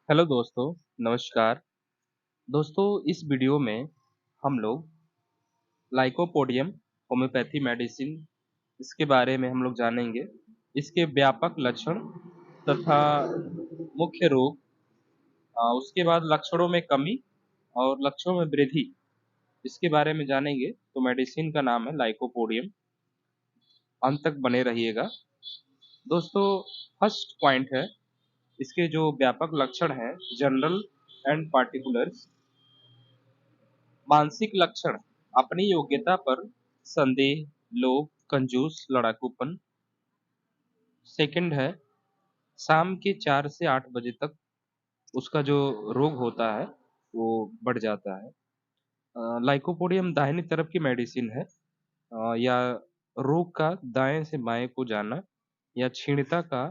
Hello दोस्तों, नमस्कार। दोस्तों, इस वीडियो में हम लोग लाइकोपोडियम होम्योपैथी मेडिसिन इसके बारे में हम लोग जानेंगे। इसके व्यापक लक्षण तथा मुख्य रोग, उसके बाद लक्षणों में कमी और लक्षणों में वृद्धि, इसके बारे में जानेंगे। तो मेडिसिन का नाम है लाइकोपोडियम। अंत तक बने रहिएगा। दोस्तों, फर्स्ट पॉइंट है इसके जो व्यापक लक्षण हैं, जनरल एंड पार्टिकुलर। मानसिक लक्षण: अपनी योग्यता पर संदेह, लोभ, कंजूस, लड़ाकूपन। सेकंड है शाम के 4 से 8 बजे तक उसका जो रोग होता है वो बढ़ जाता है। लाइकोपोडियम दाहिनी तरफ की मेडिसिन है, या रोग का दाएं से बाएं को जाना, या क्षीणता का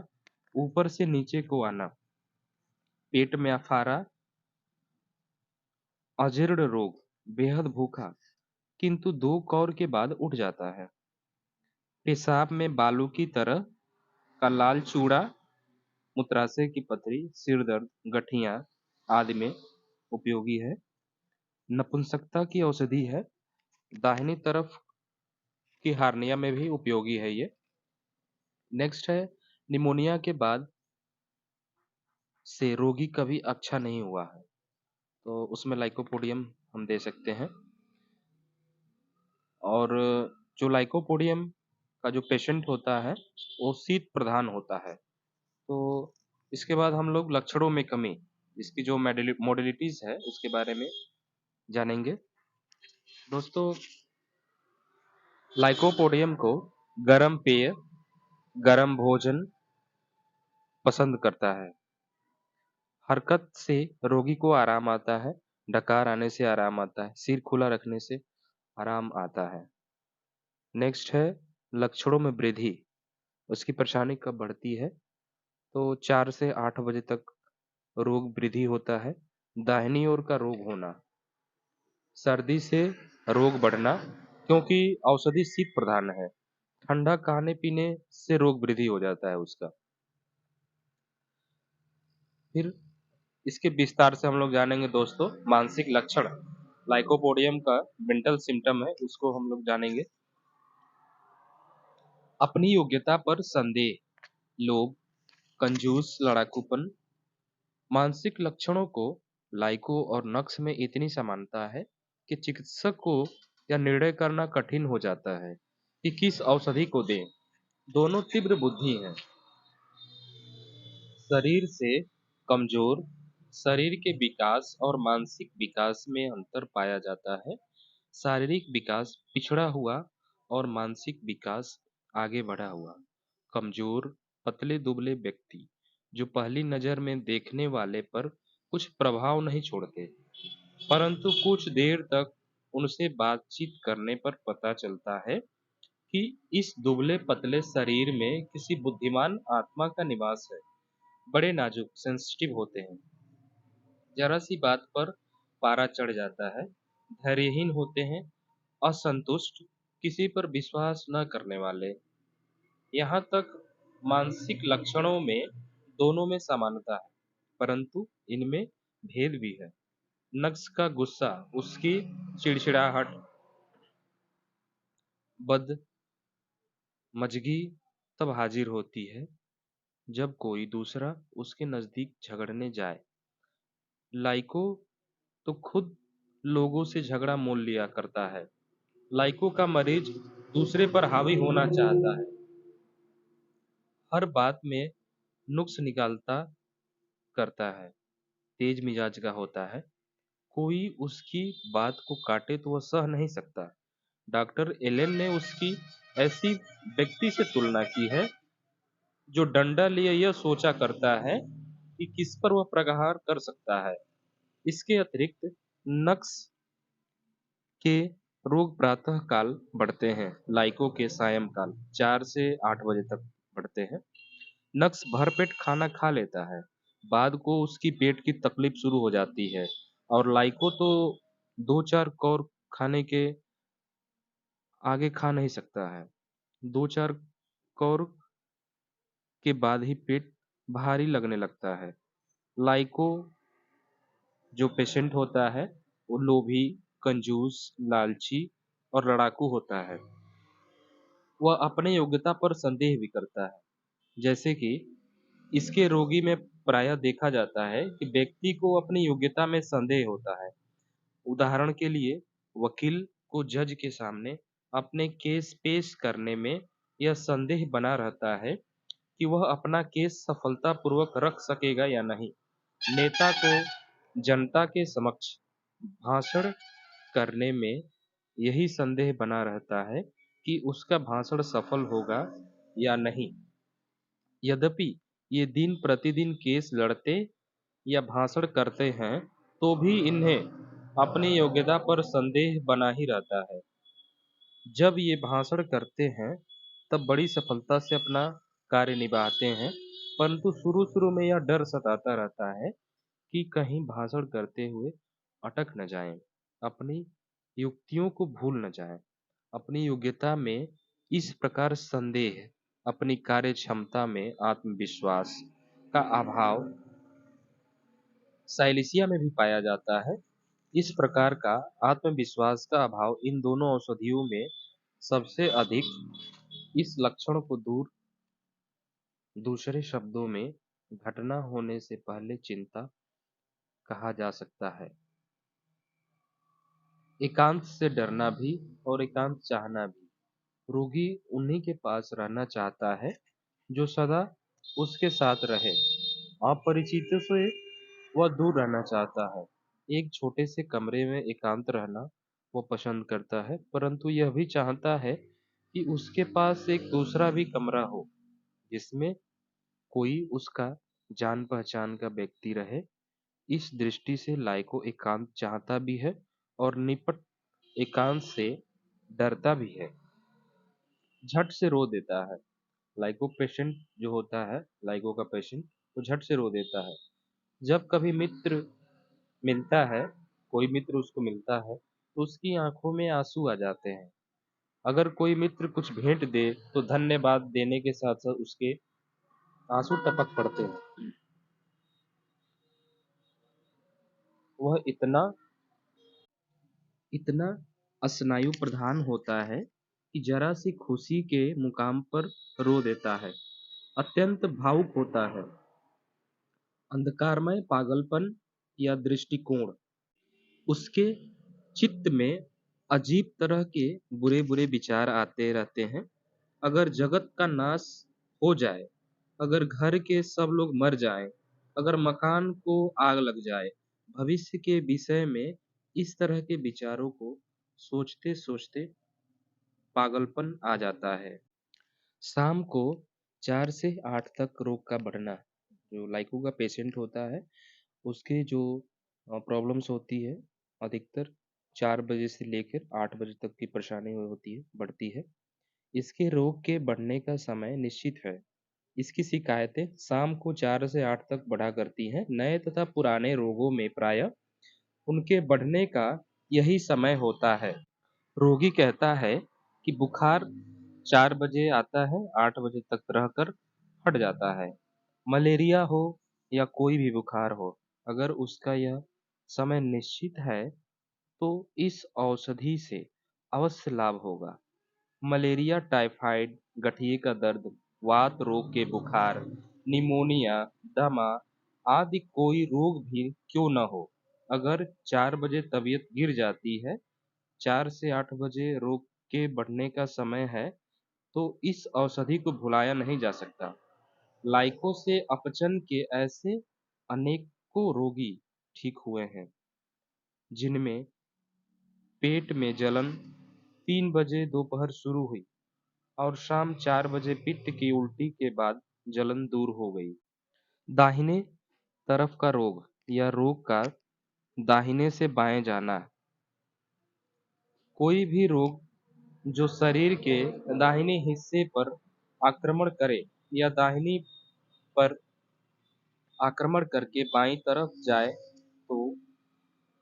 ऊपर से नीचे को आना, पेट में अफारा, अजीर्ण रोग, बेहद भूखा किंतु 2 कौर के बाद उठ जाता है, पेशाब में बालू की तरह का लाल चूड़ा, मूत्राशय की पथरी, सिर दर्द, गठिया आदि में उपयोगी है। नपुंसकता की औषधि है, दाहिनी तरफ की हार्निया में भी उपयोगी है ये। नेक्स्ट है निमोनिया के बाद से रोगी कभी अच्छा नहीं हुआ है, तो उसमें लाइकोपोडियम हम दे सकते हैं। और जो लाइकोपोडियम का जो पेशेंट होता है वो शीत प्रधान होता है। तो इसके बाद हम लोग लक्षणों में कमी, इसकी जो मॉडलिटीज है उसके बारे में जानेंगे। दोस्तों, लाइकोपोडियम को गर्म पेय, गर्म भोजन पसंद करता है। हरकत से रोगी को आराम आता है, डकार आने से आराम आता है, सिर खुला रखने से आराम आता है। नेक्स्ट है लक्षणों में वृद्धि, उसकी परेशानी कब बढ़ती है, तो 4 से 8 बजे तक रोग वृद्धि होता है। दाहिनी ओर का रोग होना, सर्दी से रोग बढ़ना, क्योंकि औषधि शीत प्रधान है, ठंडा खाने पीने से रोग वृद्धि हो जाता है उसका। फिर इसके विस्तार से हम लोग जानेंगे। दोस्तों, मानसिक लक्षण लाइकोपोडियम का मेंटल सिम्टम है, उसको हम लोग जानेंगे। अपनी योग्यता पर संदेह, लोभ, कंजूस, लड़ाकूपन। मानसिक लक्षणों को लाइको और नक्स में इतनी समानता है कि चिकित्सक को यह निर्णय करना कठिन हो जाता है कि किस औषधि को दें। दोनों तीव्र बुद्धि हैं, शरीर से कमजोर। शरीर के विकास और मानसिक विकास में अंतर पाया जाता है। शारीरिक विकास पिछड़ा हुआ और मानसिक विकास आगे बढ़ा हुआ। कमजोर, पतले दुबले व्यक्ति जो पहली नजर में देखने वाले पर कुछ प्रभाव नहीं छोड़ते, परंतु कुछ देर तक उनसे बातचीत करने पर पता चलता है कि इस दुबले पतले शरीर में किसी बुद्धिमान आत्मा का निवास है। बड़े नाजुक, सेंसिटिव होते हैं, जरा सी बात पर पारा चढ़ जाता है, धैर्यहीन होते हैं, असंतुष्ट, किसी पर विश्वास न करने वाले। यहाँ तक मानसिक लक्षणों में दोनों में समानता है, परंतु इनमें भेद भी है। नक्स का गुस्सा, उसकी चिड़चिड़ाहट, बदमजगी तब हाजिर होती है जब कोई दूसरा उसके नजदीक झगड़ने जाए। लाइको तो खुद लोगों से झगड़ा मोल लिया करता है। लाइको का मरीज दूसरे पर हावी होना चाहता है, हर बात में नुक्स निकालता करता है, तेज मिजाज का होता है, कोई उसकी बात को काटे तो वह सह नहीं सकता। डॉक्टर एलेन ने उसकी ऐसी व्यक्ति से तुलना की है जो डंडा लिए यह सोचा करता है कि किस पर वह प्रहार कर सकता है। इसके अतिरिक्त नक्स के रोग प्रातः काल बढ़ते हैं, लाइको के सायंकाल 4 से 8 बजे तक बढ़ते हैं। नक्स भरपेट खाना खा लेता है, बाद को उसकी पेट की तकलीफ शुरू हो जाती है, और लाइको तो 2-4 कौर खाने के आगे खा नहीं सकता है। 2-4 कौर के बाद ही पेट भारी लगने लगता है। लाइको जो पेशेंट होता है वो लोभी, कंजूस, लालची और लड़ाकू होता है। वह अपने योग्यता पर संदेह भी करता है। जैसे कि इसके रोगी में प्रायः देखा जाता है कि व्यक्ति को अपनी योग्यता में संदेह होता है। उदाहरण के लिए वकील को जज के सामने अपने केस पेश करने में यह संदेह बना रहता है कि वह अपना केस सफलतापूर्वक रख सकेगा या नहीं। नेता को जनता के समक्ष भाषण करने में यही संदेह बना रहता है कि उसका भाषण सफल होगा या नहीं। यद्यपि ये दिन प्रतिदिन केस लड़ते या भाषण करते हैं, तो भी इन्हें अपनी योग्यता पर संदेह बना ही रहता है। जब ये भाषण करते हैं, तब बड़ी सफलता से अपना कार्य निभाते हैं, परंतु शुरू-शुरू में यह डर सताता रहता है कि कहीं भाषण करते हुए अटक न जाएं, अपनी युक्तियों को भूल न जाएं। अपनी योग्यता में इस प्रकार संदेह, अपनी कार्य क्षमता में आत्मविश्वास का अभाव साइलेसिया में भी पाया जाता है। इस प्रकार का आत्मविश्वास का अभाव इन दोनों औषधियों में सबसे अधिक इस लक्षण को दूसरे शब्दों में घटना होने से पहले चिंता कहा जा सकता है। एकांत से डरना भी और एकांत चाहना भी। रोगी उन्हीं के पास रहना चाहता है जो सदा उसके साथ रहे। अपरिचितों से वह दूर रहना चाहता है। एक छोटे से कमरे में एकांत रहना वो पसंद करता है, परंतु यह भी चाहता है कि उसके पास एक दूसरा भी कमरा हो, जिसमें कोई उसका जान पहचान का व्यक्ति रहे। इस दृष्टि से लाइको एकांत चाहता भी है और निपट एकांत से डरता भी है। झट से रो देता है। लाइको पेशेंट जो होता है, लाइको का पेशेंट, वो झट से रो देता है। जब कभी मित्र मिलता है, कोई मित्र उसको मिलता है, तो उसकी आंखों में आंसू आ जाते हैं। अगर कोई मित्र कुछ भेंट दे, तो धन्यवाद देने के साथ-साथ उसके आंसू टपक पड़ते हैं। वह इतना इतना स्नायु प्रधान होता है कि जरा सी खुशी के मुकाम पर रो देता है। अत्यंत भावुक होता है। अंधकारमय पागलपन या दृष्टिकोण उसके चित्त में अजीब तरह के बुरे-बुरे विचार आते रहते हैं। अगर जगत का नाश हो जाए, अगर घर के सब लोग मर जाएं, अगर मकान को आग लग जाए, भविष्य के विषय में इस तरह के विचारों को सोचते-सोचते पागलपन आ जाता है। शाम को 4 से 8 तक रोग का बढ़ना, जो लाइको का पेशेंट होता है, उसके जो प्रॉब्लम्स होती है, अधिकतर 4 बजे से लेकर 8 बजे तक की परेशानी होती है, बढ़ती है। इसके रोग के बढ़ने का समय निश्चित है। इसकी शिकायतें शाम को 4 से 8 तक बढ़ा करती हैं। नए तथा पुराने रोगों में प्रायः उनके बढ़ने का यही समय होता है। रोगी कहता है कि बुखार 4 बजे आता है, 8 बजे तक रहकर हट जाता है। मलेरिया हो या कोई भी बुखार हो, अगर उसका यह समय निश्चित है, तो इस औषधि से अवश्य लाभ होगा। मलेरिया, टाइफाइड, गठिए का दर्द, वात रोग के बुखार, निमोनिया, दमा आदि कोई रोग भी क्यों न हो, अगर 4 बजे तबीयत गिर जाती है, 4 से 8 बजे रोग के बढ़ने का समय है, तो इस औषधि को भुलाया नहीं जा सकता। लाइको से अपचन के ऐसे अनेकों रोगी ठीक हुए हैं, जिनमें पेट में जलन 3 बजे दोपहर शुरू हुई और शाम 4 बजे पित्त की उल्टी के बाद जलन दूर हो गई। दाहिने तरफ का रोग या रोग का दाहिने से बाएं जाना, कोई भी रोग जो शरीर के दाहिने हिस्से पर आक्रमण करे या दाहिनी पर आक्रमण करके बाईं तरफ जाए, तो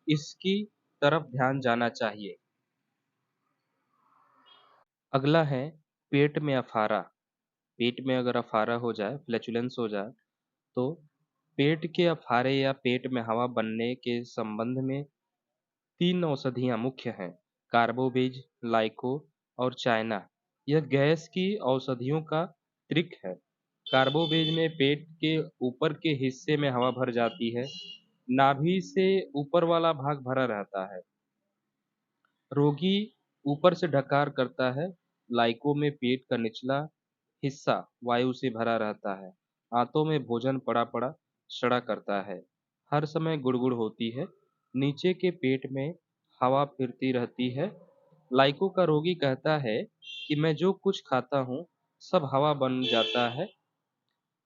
इसकी तरफ ध्यान जाना चाहिए। अगला है पेट में अफारा। पेट में अगर अफारा हो जाए, फ्लैचुलेंस हो जाए, तो पेट के अफारे या पेट में हवा बनने के संबंध में 3 औषधियाँ मुख्य हैं: कार्बोवेज, लाइको और चाइना। यह गैस की औषधियों का ट्रिक है। कार्बोवेज में पेट के ऊपर के हिस्से में हवा भर जाती है, नाभि से ऊपर वाला भाग भरा रहता है, रोगी ऊपर से ढकार करता है। लाइको में पेट का निचला हिस्सा वायु से भरा रहता है, आंतों में भोजन पड़ा पड़ा सड़ा करता है, हर समय गुड़गुड़ होती है, नीचे के पेट में हवा फिरती रहती है। लाइको का रोगी कहता है कि मैं जो कुछ खाता हूँ सब हवा बन जाता है,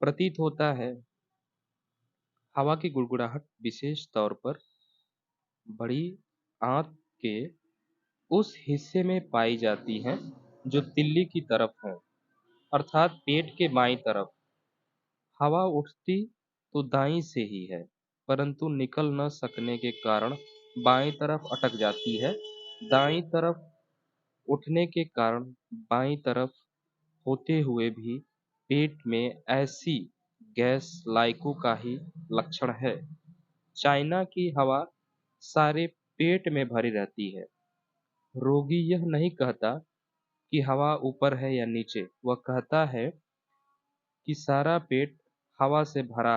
प्रतीत होता है। हवा की गुड़गुड़ाहट विशेष तौर पर बड़ी आंत के उस हिस्से में पाई जाती है जो तिल्ली की तरफ है, अर्थात पेट के बाईं तरफ। हवा उठती तो दाईं से ही है, परंतु निकल न सकने के कारण बाईं तरफ अटक जाती है। दाईं तरफ उठने के कारण बाईं तरफ होते हुए भी पेट में ऐसी गैस लाइको का ही लक्षण है। चाइना की हवा सारे पेट में भरी रहती है। रोगी यह नहीं कहता कि हवा ऊपर है या नीचे, वह कहता है कि सारा पेट हवा से भरा